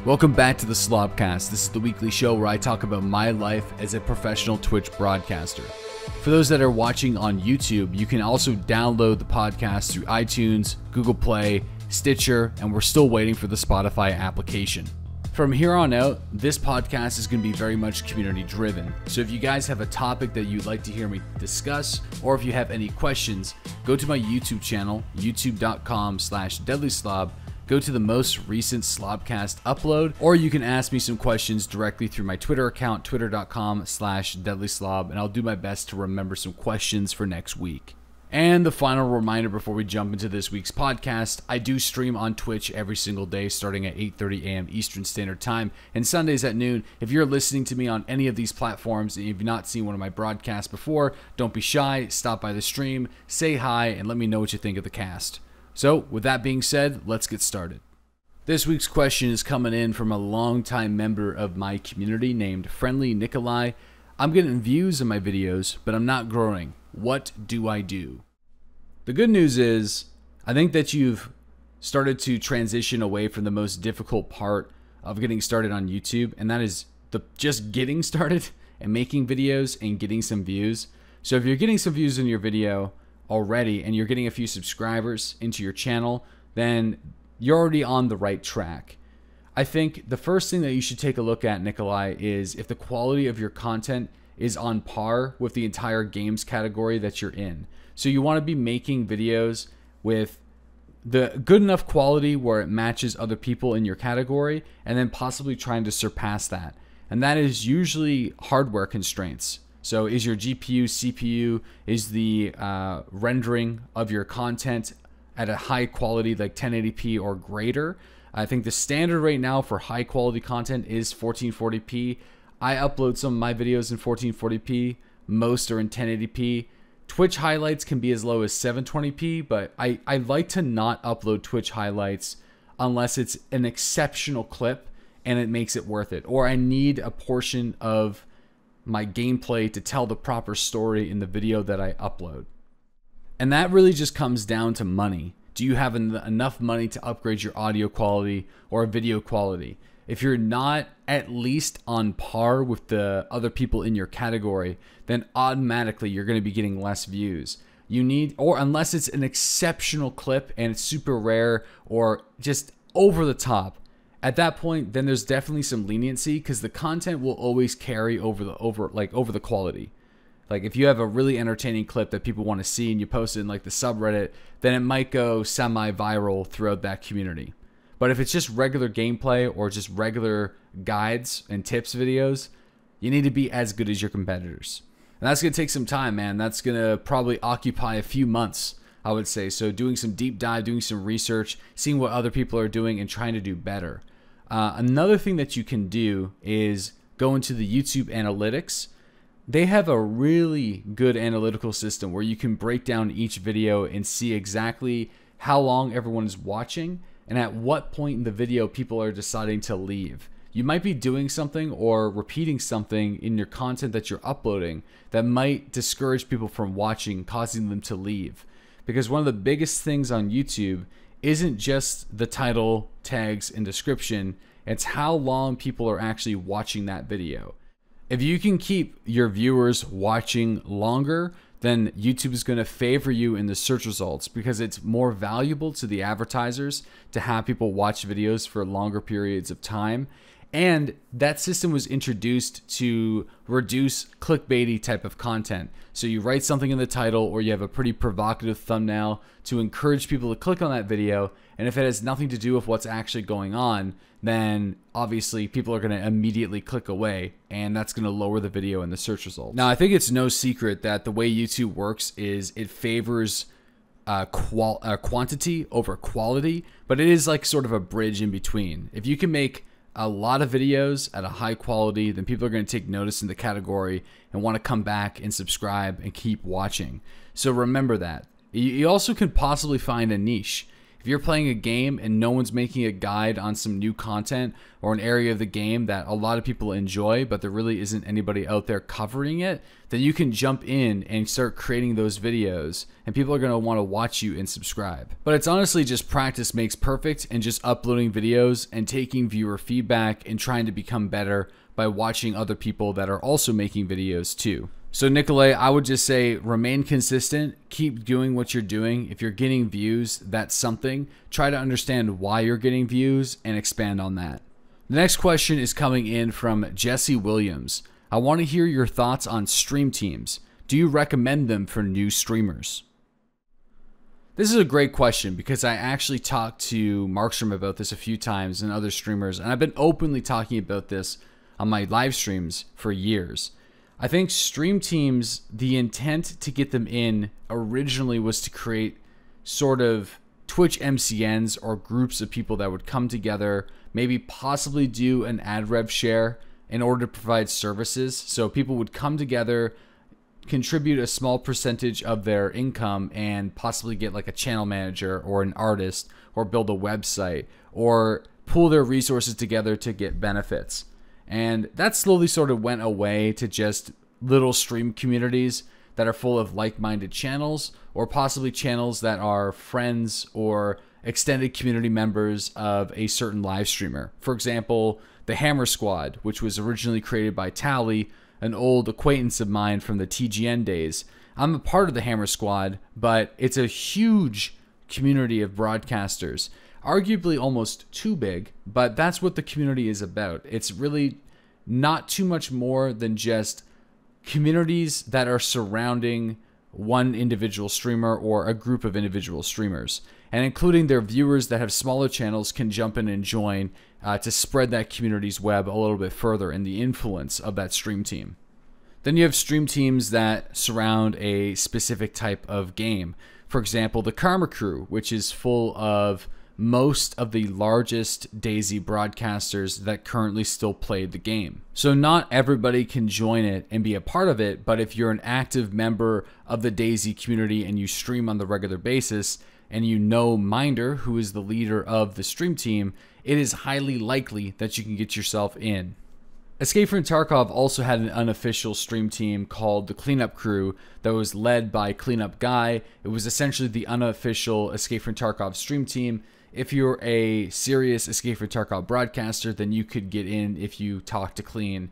Welcome back to the SLOBCAST. This is the weekly show where I talk about my life as a professional Twitch broadcaster. For those that are watching on YouTube, you can also download the podcast through iTunes, Google Play, Stitcher, and we're still waiting for the Spotify application. From here on out, this podcast is going to be very much community driven. So if you guys have a topic that you'd like to hear me discuss, or if you have any questions, go to my YouTube channel, youtube.com/deadlyslob. Go to the most recent SLOBCAST upload, or you can ask me some questions directly through my Twitter account, twitter.com/deadlyslob, and I'll do my best to remember some questions for next week. And the final reminder before we jump into this week's podcast, I do stream on Twitch every single day starting at 8:30 a.m. Eastern Standard Time and Sundays at noon. If you're listening to me on any of these platforms and you've not seen one of my broadcasts before, don't be shy, stop by the stream, say hi, and let me know what you think of the cast. So, with that being said, let's get started. This week's question is coming in from a longtime member of my community named Friendly Nikolai. I'm getting views on my videos, but I'm not growing. What do I do? The good news is, I think that you've started to transition away from the most difficult part of getting started on YouTube, and that is just getting started and making videos and getting some views. So if you're getting some views in your video already and you're getting a few subscribers into your channel, then you're already on the right track. I think the first thing that you should take a look at, Nikolai, is if the quality of your content is on par with the entire games category that you're in. So you want to be making videos with the good enough quality where it matches other people in your category, and then possibly trying to surpass that. And that is usually hardware constraints. So is your GPU, CPU, is the rendering of your content at a high quality like 1080p or greater? I think the standard right now for high quality content is 1440p. I upload some of my videos in 1440p. Most are in 1080p. Twitch highlights can be as low as 720p, but I like to not upload Twitch highlights unless it's an exceptional clip and it makes it worth it. Or I need a portion of my gameplay to tell the proper story in the video that I upload. And that really just comes down to money. Do you have enough money to upgrade your audio quality or video quality? If you're not at least on par with the other people in your category, then automatically you're going to be getting less views. You need, or unless it's an exceptional clip and it's super rare or just over the top, at that point, then there's definitely some leniency because the content will always carry over the quality. Like if you have a really entertaining clip that people want to see and you post it in like the subreddit, then it might go semi-viral throughout that community. But if it's just regular gameplay or just regular guides and tips videos, you need to be as good as your competitors. And that's going to take some time, man. That's going to probably occupy a few months, I would say. So doing some deep dive, doing some research, seeing what other people are doing and trying to do better. Another thing that you can do is go into the YouTube analytics. They have a really good analytical system where you can break down each video and see exactly how long everyone is watching and at what point in the video people are deciding to leave. You might be doing something or repeating something in your content that you're uploading that might discourage people from watching, causing them to leave. Because one of the biggest things on YouTube isn't just the title, tags, and description, it's how long people are actually watching that video. If you can keep your viewers watching longer, then YouTube is going to favor you in the search results because it's more valuable to the advertisers to have people watch videos for longer periods of time. And that system was introduced to reduce clickbaity type of content. So you write something in the title or you have a pretty provocative thumbnail to encourage people to click on that video. And if it has nothing to do with what's actually going on, then obviously people are going to immediately click away and that's going to lower the video in the search results. Now, I think it's no secret that the way YouTube works is it favors quantity over quality, but it is like sort of a bridge in between. If you can make a lot of videos at a high quality, then people are going to take notice in the category and want to come back and subscribe and keep watching. So remember that. You also could possibly find a niche. If you're playing a game and no one's making a guide on some new content or an area of the game that a lot of people enjoy, but there really isn't anybody out there covering it, then you can jump in and start creating those videos, and people are going to want to watch you and subscribe. But it's honestly just practice makes perfect, and just uploading videos and taking viewer feedback and trying to become better by watching other people that are also making videos too. So Nikolay, I would just say remain consistent, keep doing what you're doing. If you're getting views, that's something. Try to understand why you're getting views and expand on that. The next question is coming in from Jesse Williams. I want to hear your thoughts on stream teams. Do you recommend them for new streamers? This is a great question because I actually talked to Markstrom about this a few times and other streamers, and I've been openly talking about this on my live streams for years. I think stream teams, the intent to get them in originally was to create sort of Twitch MCNs or groups of people that would come together, maybe possibly do an ad rev share in order to provide services. So people would come together, contribute a small percentage of their income, and possibly get like a channel manager or an artist or build a website or pool their resources together to get benefits. And that slowly sort of went away to just little stream communities that are full of like-minded channels, or possibly channels that are friends or extended community members of a certain live streamer. For example, the Hammer Squad, which was originally created by Tally, an old acquaintance of mine from the TGN days. I'm a part of the Hammer Squad, but it's a huge community of broadcasters. Arguably almost too big, but that's what the community is about. It's really not too much more than just communities that are surrounding one individual streamer or a group of individual streamers, and including their viewers that have smaller channels can jump in and join to spread that community's web a little bit further and the influence of that stream team. Then you have stream teams that surround a specific type of game. For example, the Karma Crew, which is full of most of the largest DayZ broadcasters that currently still play the game. So not everybody can join it and be a part of it, but if you're an active member of the DayZ community and you stream on the regular basis, and you know Minder, who is the leader of the stream team, it is highly likely that you can get yourself in. Escape from Tarkov also had an unofficial stream team called the Cleanup Crew that was led by Cleanup Guy. It was essentially the unofficial Escape from Tarkov stream team. If you're a serious Escape from Tarkov broadcaster, then you could get in if you talk to Clean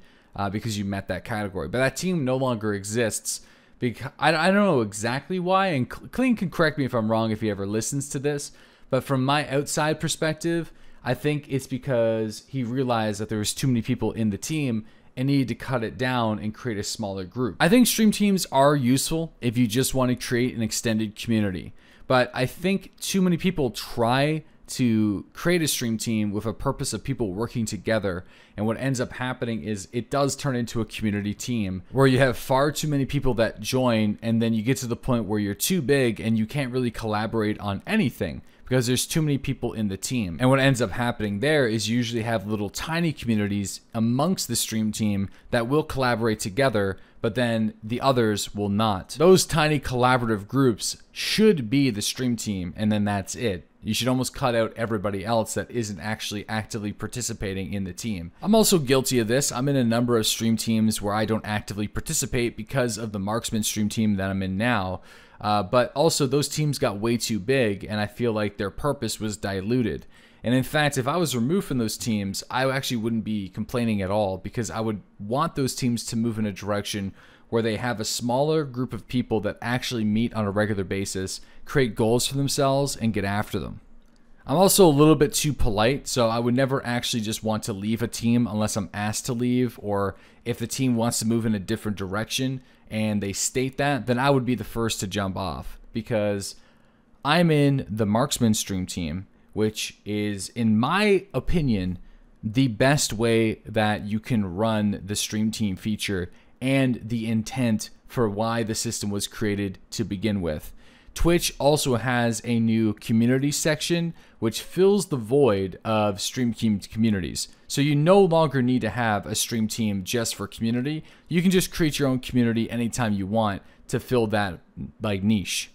because you met that category. But that team no longer exists. Because I don't know exactly why, and Clean can correct me if I'm wrong if he ever listens to this, but from my outside perspective, I think it's because he realized that there was too many people in the team and needed to cut it down and create a smaller group. I think stream teams are useful if you just want to create an extended community, but I think too many people try to create a stream team with a purpose of people working together, and what ends up happening is it does turn into a community team where you have far too many people that join, and then you get to the point where you're too big and you can't really collaborate on anything because there's too many people in the team. And what ends up happening there is you usually have little tiny communities amongst the stream team that will collaborate together, but then the others will not. Those tiny collaborative groups should be the stream team, and then that's it. You should almost cut out everybody else that isn't actually actively participating in the team. I'm also guilty of this. I'm in a number of stream teams where I don't actively participate because of the Marksman stream team that I'm in now. But also those teams got way too big, and I feel like their purpose was diluted. And in fact, if I was removed from those teams, I actually wouldn't be complaining at all, because I would want those teams to move in a direction where they have a smaller group of people that actually meet on a regular basis, create goals for themselves, and get after them. I'm also a little bit too polite, so I would never actually just want to leave a team unless I'm asked to leave, or if the team wants to move in a different direction and they state that, then I would be the first to jump off, because I'm in the Marksman stream team, which is, in my opinion, the best way that you can run the stream team feature and the intent for why the system was created to begin with. Twitch also has a new community section which fills the void of stream team communities. So you no longer need to have a stream team just for community. You can just create your own community anytime you want to fill that like niche.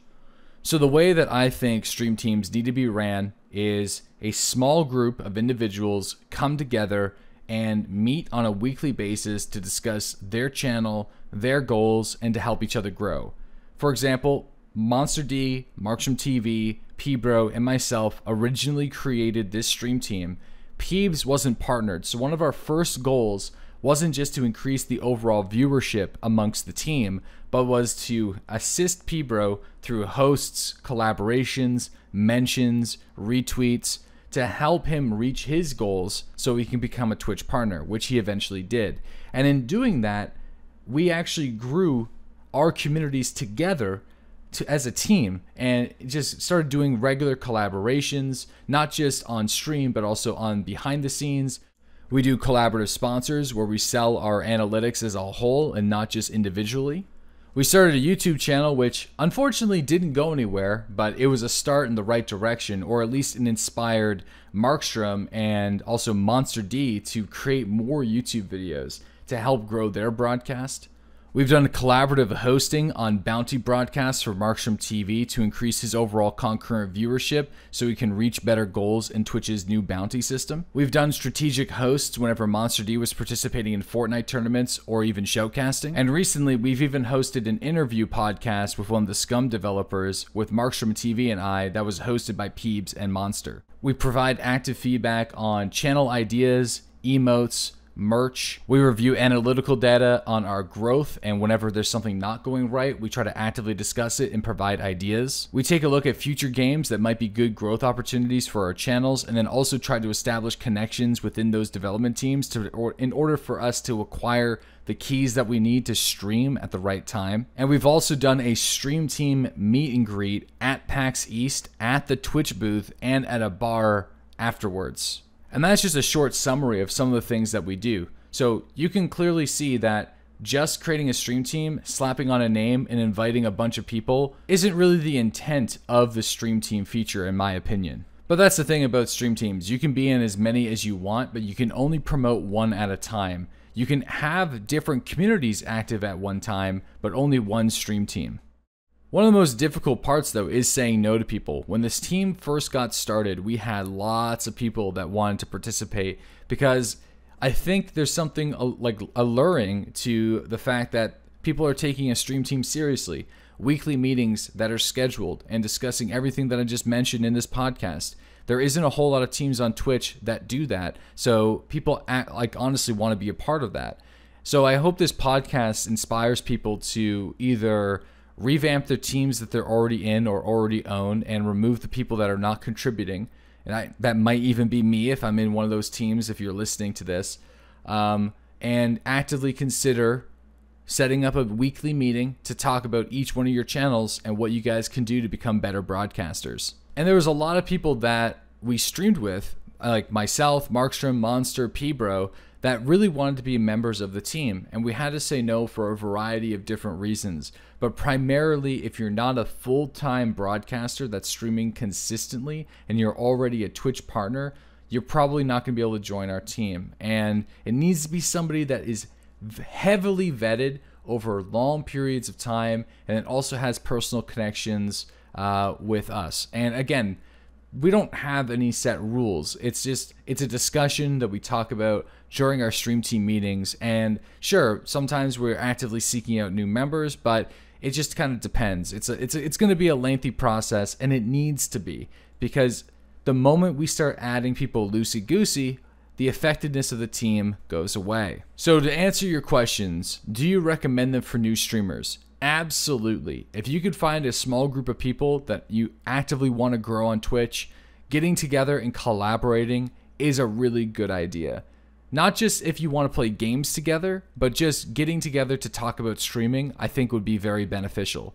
So the way that I think stream teams need to be ran is a small group of individuals come together and meet on a weekly basis to discuss their channel, their goals, and to help each other grow. For example, Monster D, Markstrom TV, P-Bro, and myself originally created this stream team. Peebs wasn't partnered, so one of our first goals wasn't just to increase the overall viewership amongst the team, but was to assist P-Bro through hosts, collaborations, mentions, retweets, to help him reach his goals so he can become a Twitch partner, which he eventually did. And in doing that, we actually grew our communities together as a team and just started doing regular collaborations, not just on stream, but also on behind the scenes. We do collaborative sponsors where we sell our analytics as a whole and not just individually. We started a YouTube channel, which unfortunately didn't go anywhere, but it was a start in the right direction, or at least it inspired Markstrom and also Monster D to create more YouTube videos to help grow their broadcast. We've done collaborative hosting on bounty broadcasts for Markstrom TV to increase his overall concurrent viewership so he can reach better goals in Twitch's new bounty system. We've done strategic hosts whenever Monster D was participating in Fortnite tournaments or even showcasting. And recently, we've even hosted an interview podcast with one of the Scum developers with Markstrom TV and I that was hosted by Peebs and Monster. We provide active feedback on channel ideas, emotes, merch. We review analytical data on our growth, and whenever there's something not going right, we try to actively discuss it and provide ideas. We take a look at future games that might be good growth opportunities for our channels, and then also try to establish connections within those development teams in order for us to acquire the keys that we need to stream at the right time. And we've also done a stream team meet and greet at PAX East, at the Twitch booth, and at a bar afterwards. And that's just a short summary of some of the things that we do. So you can clearly see that just creating a stream team, slapping on a name, and inviting a bunch of people isn't really the intent of the stream team feature, in my opinion. But that's the thing about stream teams. You can be in as many as you want, but you can only promote one at a time. You can have different communities active at one time, but only one stream team. One of the most difficult parts, though, is saying no to people. When this team first got started, we had lots of people that wanted to participate because I think there's something like alluring to the fact that people are taking a stream team seriously. Weekly meetings that are scheduled and discussing everything that I just mentioned in this podcast. There isn't a whole lot of teams on Twitch that do that, so people honestly want to be a part of that. So I hope this podcast inspires people to either revamp their teams that they're already in or already own and remove the people that are not contributing. And that might even be me if I'm in one of those teams, if you're listening to this. And actively consider setting up a weekly meeting to talk about each one of your channels and what you guys can do to become better broadcasters. And there was a lot of people that we streamed with, like myself, Markstrom, Monster, P-Bro, that really wanted to be members of the team, and we had to say no for a variety of different reasons. But primarily, if you're not a full-time broadcaster that's streaming consistently and you're already a Twitch partner, you're probably not going to be able to join our team. And it needs to be somebody that is heavily vetted over long periods of time, and it also has personal connections with us. And again, we don't have any set rules. It's a discussion that we talk about during our stream team meetings. And sure, sometimes we're actively seeking out new members, but it just kind of depends. It's going to be a lengthy process, and it needs to be, because the moment we start adding people loosey-goosey, the effectiveness of the team goes away. So to answer your questions, do you recommend them for new streamers? Absolutely. If you could find a small group of people that you actively want to grow on Twitch, getting together and collaborating is a really good idea. Not just if you want to play games together, but just getting together to talk about streaming, I think would be very beneficial.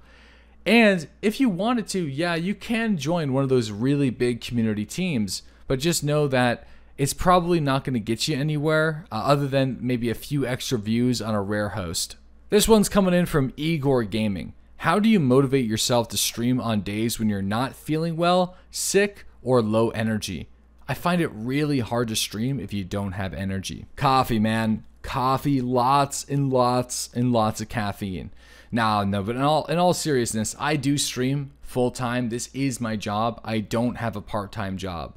And if you wanted to, yeah, you can join one of those really big community teams, but just know that it's probably not going to get you anywhere other than maybe a few extra views on a rare host. This one's coming in from Igor Gaming. How do you motivate yourself to stream on days when you're not feeling well, sick, or low energy? I find it really hard to stream if you don't have energy. Coffee, man. Coffee, lots and lots and lots of caffeine. No, but in all seriousness, I do stream full time. This is my job. I don't have a part-time job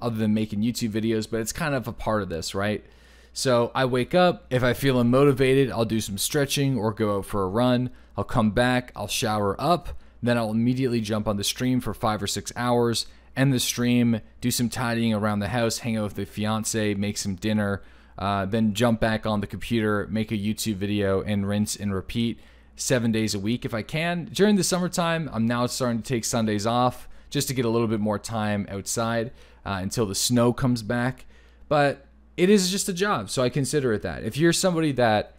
other than making YouTube videos, but it's kind of a part of this, right? So I wake up, if I feel unmotivated, I'll do some stretching or go out for a run. I'll come back, I'll shower up, then I'll immediately jump on the stream for 5 or 6 hours, end the stream, do some tidying around the house, hang out with the fiance, make some dinner, then jump back on the computer, make a YouTube video, and rinse and repeat 7 days a week if I can. During the summertime, I'm now starting to take Sundays off just to get a little bit more time outside until the snow comes back. But it is just a job, so I consider it that. If you're somebody that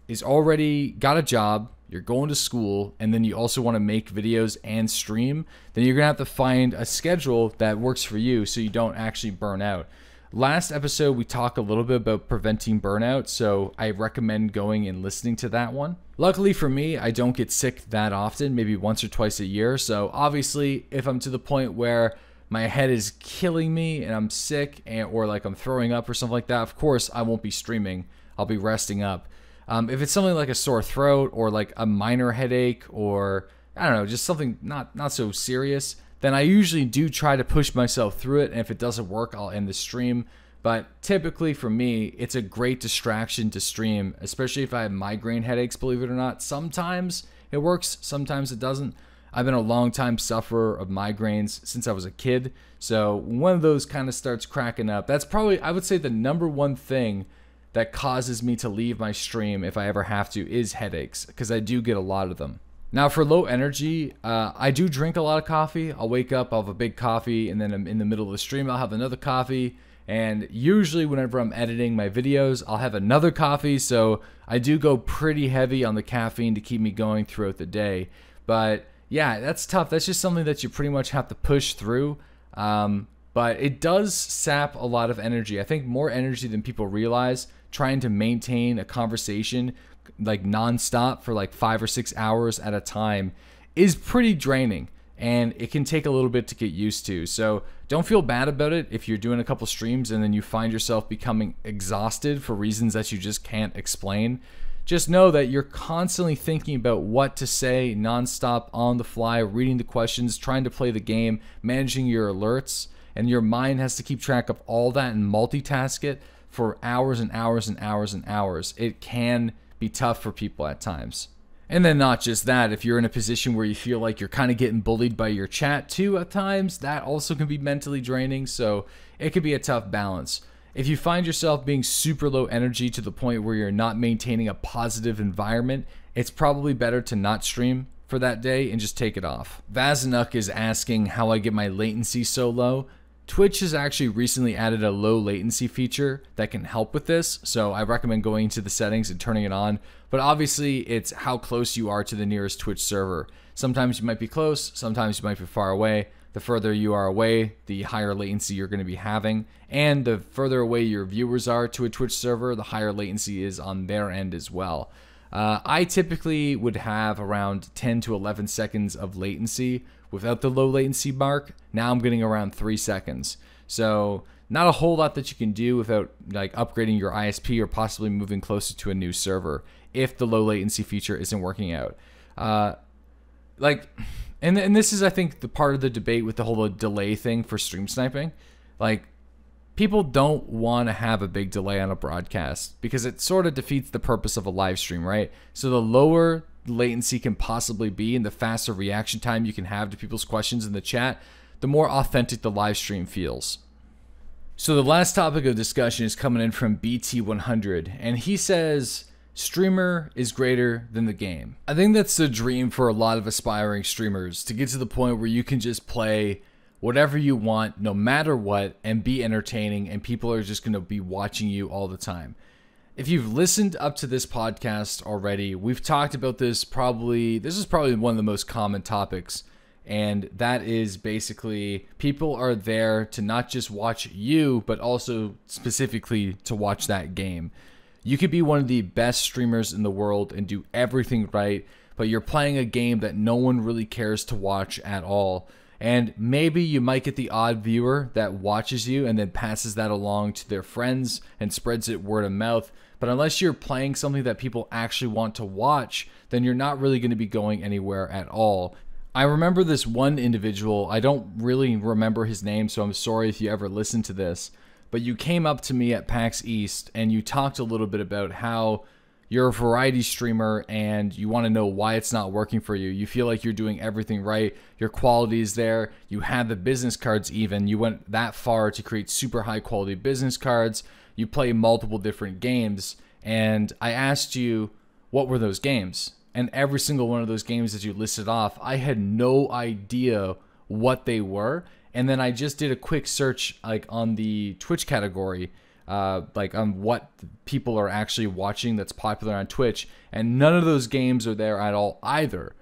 is already got a job, you're going to school, and then you also want to make videos and stream, then you're going to have to find a schedule that works for you so you don't actually burn out. Last episode, we talked a little bit about preventing burnout, so I recommend going and listening to that one. Luckily for me, I don't get sick that often, maybe once or twice a year. So obviously, if I'm to the point where my head is killing me and I'm sick or like I'm throwing up or something like that, of course, I won't be streaming. I'll be resting up. If it's something like a sore throat or like a minor headache or, I don't know, just something not so serious, then I usually do try to push myself through it. And if it doesn't work, I'll end the stream. But typically for me, it's a great distraction to stream, especially if I have migraine headaches, believe it or not. Sometimes it works, sometimes it doesn't. I've been a long time sufferer of migraines since I was a kid. So when one of those kind of starts cracking up, that's probably, I would say, the number one thing that causes me to leave my stream if I ever have to is headaches, because I do get a lot of them. Now for low energy, I do drink a lot of coffee. I'll wake up, I'll have a big coffee, and then in the middle of the stream, I'll have another coffee. And usually whenever I'm editing my videos, I'll have another coffee. So I do go pretty heavy on the caffeine to keep me going throughout the day. But yeah, that's tough. That's just something that you pretty much have to push through. But it does sap a lot of energy. I think more energy than people realize. Trying to maintain a conversation like nonstop for like 5 or 6 hours at a time is pretty draining. And it can take a little bit to get used to. So don't feel bad about it if you're doing a couple streams and then you find yourself becoming exhausted for reasons that you just can't explain. Just know that you're constantly thinking about what to say nonstop on the fly, reading the questions, trying to play the game, managing your alerts, and your mind has to keep track of all that and multitask it for hours and hours and hours and hours. It can be tough for people at times. And then not just that, if you're in a position where you feel like you're kind of getting bullied by your chat too at times, that also can be mentally draining. So it could be a tough balance. If you find yourself being super low energy to the point where you're not maintaining a positive environment, it's probably better to not stream for that day and just take it off. Vazanuk is asking how I get my latency so low. Twitch has actually recently added a low latency feature that can help with this, so I recommend going into the settings and turning it on. But obviously, it's how close you are to the nearest Twitch server. Sometimes you might be close, sometimes you might be far away. The further you are away, the higher latency you're going to be having. And the further away your viewers are to a Twitch server, the higher latency is on their end as well. I typically would have around 10 to 11 seconds of latency without the low latency mark. Now I'm getting around 3 seconds. So not a whole lot that you can do without like upgrading your ISP or possibly moving closer to a new server if the low latency feature isn't working out. And this is, I think, the part of the debate with the whole delay thing for stream sniping. Like, people don't want to have a big delay on a broadcast because it sort of defeats the purpose of a live stream, right? So the lower latency can possibly be and the faster reaction time you can have to people's questions in the chat, the more authentic the live stream feels. So the last topic of discussion is coming in from BT100, and he says, streamer is greater than the game. I think that's the dream for a lot of aspiring streamers, to get to the point where you can just play whatever you want, no matter what, and be entertaining, and people are just going to be watching you all the time. If you've listened up to this podcast already, we've talked about this this is probably one of the most common topics, and that is basically people are there to not just watch you, but also specifically to watch that game. You could be one of the best streamers in the world and do everything right, but you're playing a game that no one really cares to watch at all. And maybe you might get the odd viewer that watches you and then passes that along to their friends and spreads it word of mouth. But unless you're playing something that people actually want to watch, then you're not really going to be going anywhere at all. I remember this one individual, I don't really remember his name, so I'm sorry if you ever listen to this, but you came up to me at PAX East and you talked a little bit about how you're a variety streamer and you want to know why it's not working for you. You feel like you're doing everything right, your quality is there, you have the business cards even, you went that far to create super high quality business cards, you play multiple different games, and I asked you, what were those games? And every single one of those games that you listed off, I had no idea what they were. And then I just did a quick search like on the Twitch category, like on what people are actually watching that's popular on Twitch. And none of those games are there at all either.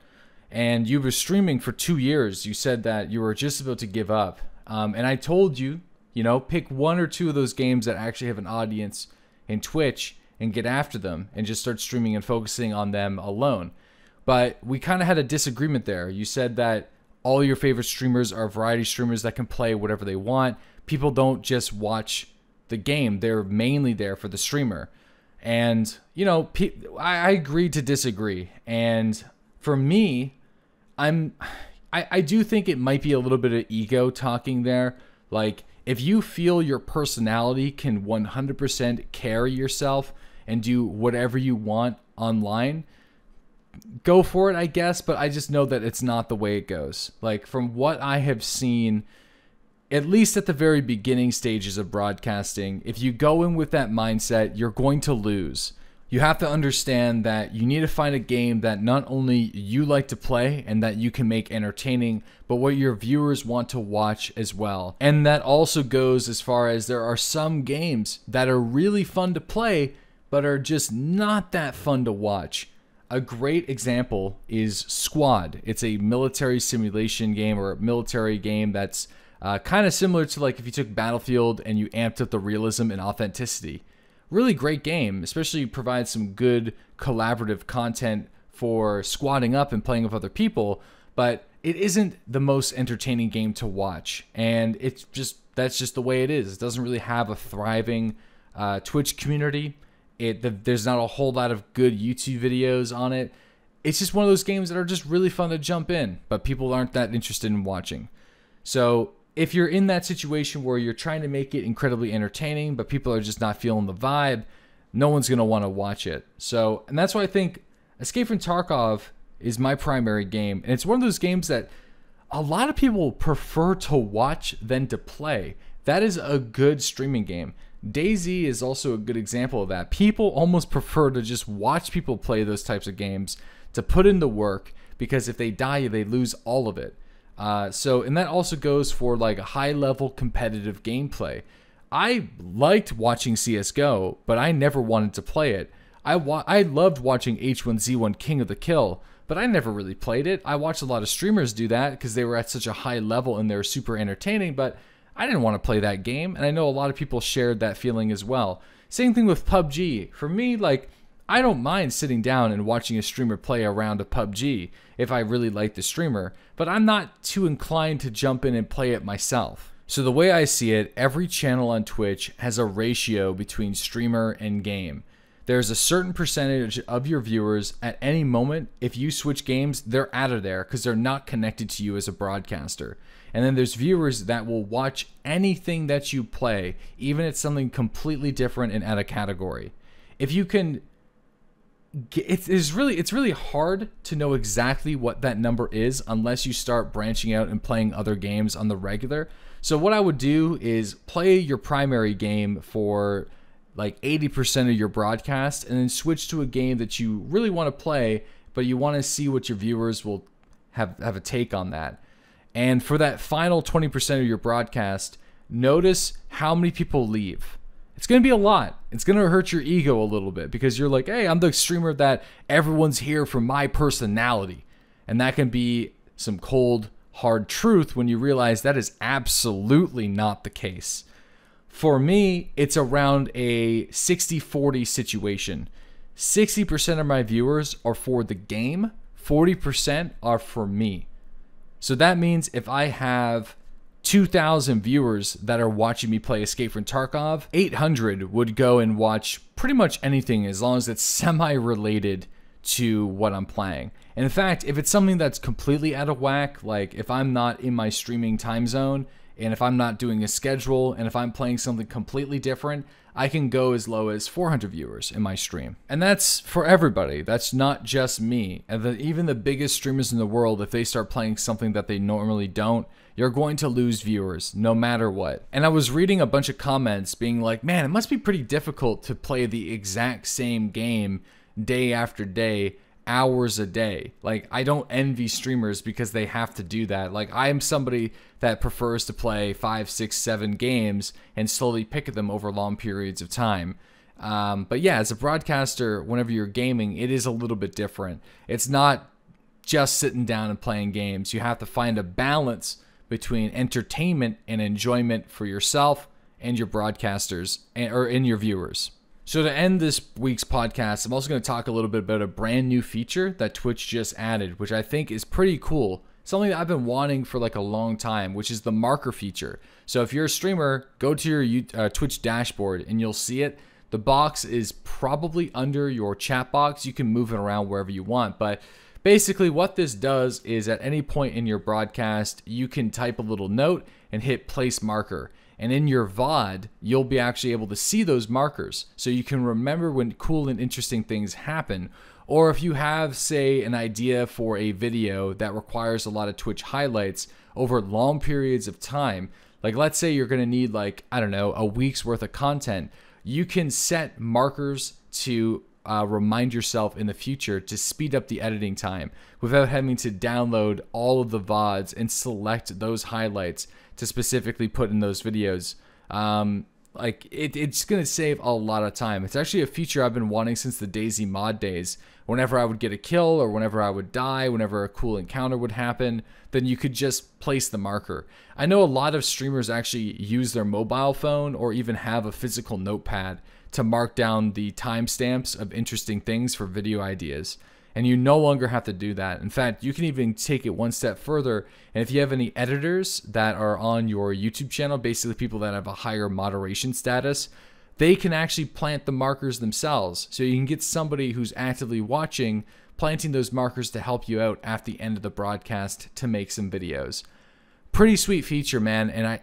And you were streaming for 2 years. You said that you were just about to give up. And I told you, you know, pick 1 or 2 of those games that actually have an audience in Twitch and get after them and just start streaming and focusing on them alone. But we kind of had a disagreement there. You said that all your favorite streamers are variety streamers that can play whatever they want. People don't just watch the game. They're mainly there for the streamer. And, you know, I agreed to disagree. And for me, I do think it might be a little bit of ego talking there. Like, if you feel your personality can 100% carry yourself and do whatever you want online, go for it, I guess. But I just know that it's not the way it goes. Like, from what I have seen, at least at the very beginning stages of broadcasting, if you go in with that mindset, you're going to lose. You have to understand that you need to find a game that not only you like to play and that you can make entertaining, but what your viewers want to watch as well. And that also goes as far as there are some games that are really fun to play, but are just not that fun to watch. A great example is Squad. It's a military simulation game, or a military game that's kind of similar to like if you took Battlefield and you amped up the realism and authenticity. Really great game, especially provides some good collaborative content for squatting up and playing with other people, but it isn't the most entertaining game to watch. And it's just, that's just the way it is. It doesn't really have a thriving Twitch community. There's not a whole lot of good YouTube videos on it. It's just one of those games that are just really fun to jump in, but people aren't that interested in watching. So if you're in that situation where you're trying to make it incredibly entertaining, but people are just not feeling the vibe, no one's going to want to watch it. So, and that's why I think Escape from Tarkov is my primary game. And it's one of those games that a lot of people prefer to watch than to play. That is a good streaming game. DayZ is also a good example of that. People almost prefer to just watch people play those types of games, to put in the work, because if they die, they lose all of it. And that also goes for like a high level competitive gameplay. I liked watching CSGO, but I never wanted to play it. I loved watching H1Z1 King of the Kill, but I never really played it. I watched a lot of streamers do that because they were at such a high level and they were super entertaining, but I didn't want to play that game. And I know a lot of people shared that feeling as well. Same thing with PUBG. For me, like, I don't mind sitting down and watching a streamer play a round of PUBG if I really like the streamer, but I'm not too inclined to jump in and play it myself. So the way I see it, every channel on Twitch has a ratio between streamer and game. There's a certain percentage of your viewers at any moment, if you switch games, they're out of there because they're not connected to you as a broadcaster. And then there's viewers that will watch anything that you play, even if it's something completely different and out of category. If you can, it's really hard to know exactly what that number is unless you start branching out and playing other games on the regular. So what I would do is play your primary game for like 80% of your broadcast and then switch to a game that you really want to play, but you want to see what your viewers will have a take on that. And for that final 20% of your broadcast, notice how many people leave. It's going to be a lot. It's going to hurt your ego a little bit because you're like, hey, I'm the streamer that everyone's here for my personality. And that can be some cold, hard truth when you realize that is absolutely not the case. For me, it's around a 60-40 situation. 60% of my viewers are for the game, 40% are for me. So that means if I have 2,000 viewers that are watching me play Escape from Tarkov, 800 would go and watch pretty much anything as long as it's semi-related to what I'm playing. And in fact, if it's something that's completely out of whack, like if I'm not in my streaming time zone, and if I'm not doing a schedule, and if I'm playing something completely different, I can go as low as 400 viewers in my stream. And that's for everybody. That's not just me. And even the biggest streamers in the world, if they start playing something that they normally don't, you're going to lose viewers no matter what. And I was reading a bunch of comments being like, man, it must be pretty difficult to play the exact same game day after day, hours a day. Like, I don't envy streamers because they have to do that. Like, I am somebody that prefers to play 5, 6, 7 games and slowly pick at them over long periods of time. But yeah, as a broadcaster, whenever you're gaming, it is a little bit different. It's not just sitting down and playing games. You have to find a balance between entertainment and enjoyment for yourself and your broadcasters or in your viewers. So to end this week's podcast, I'm also going to talk a little bit about a brand new feature that Twitch just added, which I think is pretty cool. Something that I've been wanting for like a long time, which is the marker feature. So if you're a streamer, go to your Twitch dashboard and you'll see it. The box is probably under your chat box. You can move it around wherever you want. But basically what this does is at any point in your broadcast, you can type a little note and hit place marker. And in your VOD, you'll be actually able to see those markers so you can remember when cool and interesting things happen. Or if you have, say, an idea for a video that requires a lot of Twitch highlights over long periods of time, like let's say you're going to need like, I don't know, a week's worth of content, you can set markers to remind yourself in the future to speed up the editing time without having to download all of the VODs and select those highlights to specifically put in those videos. Like it's going to save a lot of time. It's actually a feature I've been wanting since the DayZ mod days. Whenever I would get a kill or whenever I would die, whenever a cool encounter would happen, then you could just place the marker. I know a lot of streamers actually use their mobile phone or even have a physical notepad to mark down the timestamps of interesting things for video ideas. And you no longer have to do that. In fact, you can even take it one step further. And if you have any editors that are on your YouTube channel, basically people that have a higher moderation status, they can actually plant the markers themselves. So you can get somebody who's actively watching, planting those markers to help you out at the end of the broadcast to make some videos. Pretty sweet feature, man. And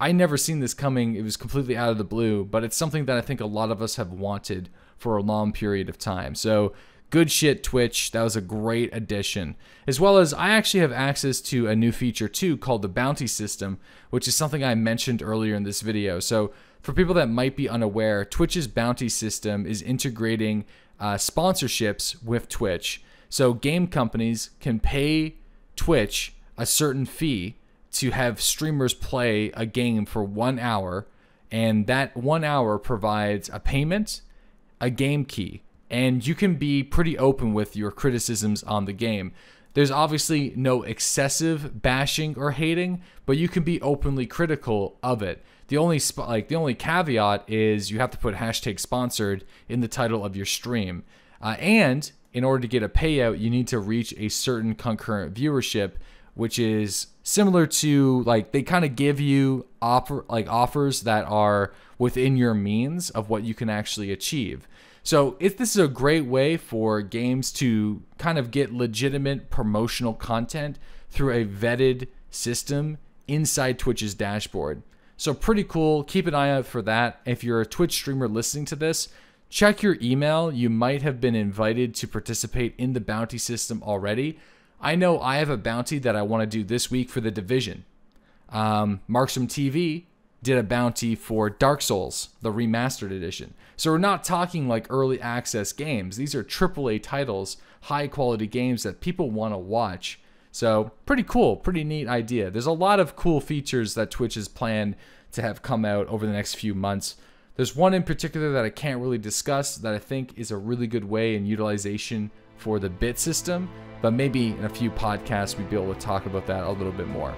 I never seen this coming. It was completely out of the blue, but it's something that I think a lot of us have wanted for a long period of time. So good shit, Twitch. That was a great addition. As well as I actually have access to a new feature too called the bounty system, which is something I mentioned earlier in this video. So for people that might be unaware, Twitch's bounty system is integrating sponsorships with Twitch. So game companies can pay Twitch a certain fee to have streamers play a game for 1 hour, and that 1 hour provides a payment, a game key, and you can be pretty open with your criticisms on the game. There's obviously no excessive bashing or hating, but you can be openly critical of it. The only caveat is you have to put hashtag sponsored in the title of your stream. And in order to get a payout, you need to reach a certain concurrent viewership, which is similar to, like, they kind of give you offers that are within your means of what you can actually achieve. So this is a great way for games to kind of get legitimate promotional content through a vetted system inside Twitch's dashboard. So pretty cool. Keep an eye out for that. If you're a Twitch streamer listening to this, check your email. You might have been invited to participate in the bounty system already. I know I have a bounty that I want to do this week for The Division. Marksum TV did a bounty for Dark Souls, the remastered edition. So we're not talking like early access games. These are AAA titles, high quality games that people want to watch. So pretty cool, pretty neat idea. There's a lot of cool features that Twitch has planned to have come out over the next few months. There's one in particular that I can't really discuss that I think is a really good way in utilization for the bit system, but maybe in a few podcasts we'd be able to talk about that a little bit more.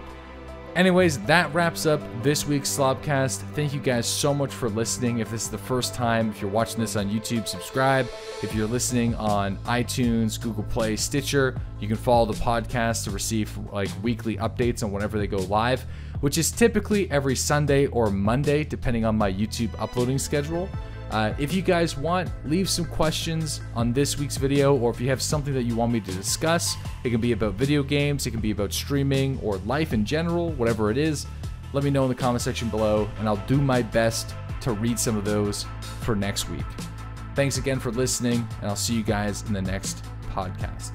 Anyways, that wraps up this week's SLOBCAST. Thank you guys so much for listening. If this is the first time, if you're watching this on YouTube, subscribe. If you're listening on iTunes, Google Play, Stitcher, you can follow the podcast to receive like weekly updates on whenever they go live, which is typically every Sunday or Monday, depending on my YouTube uploading schedule. If you guys want, leave some questions on this week's video, or if you have something that you want me to discuss, it can be about video games, it can be about streaming, or life in general, whatever it is, let me know in the comment section below, and I'll do my best to read some of those for next week. Thanks again for listening, and I'll see you guys in the next podcast.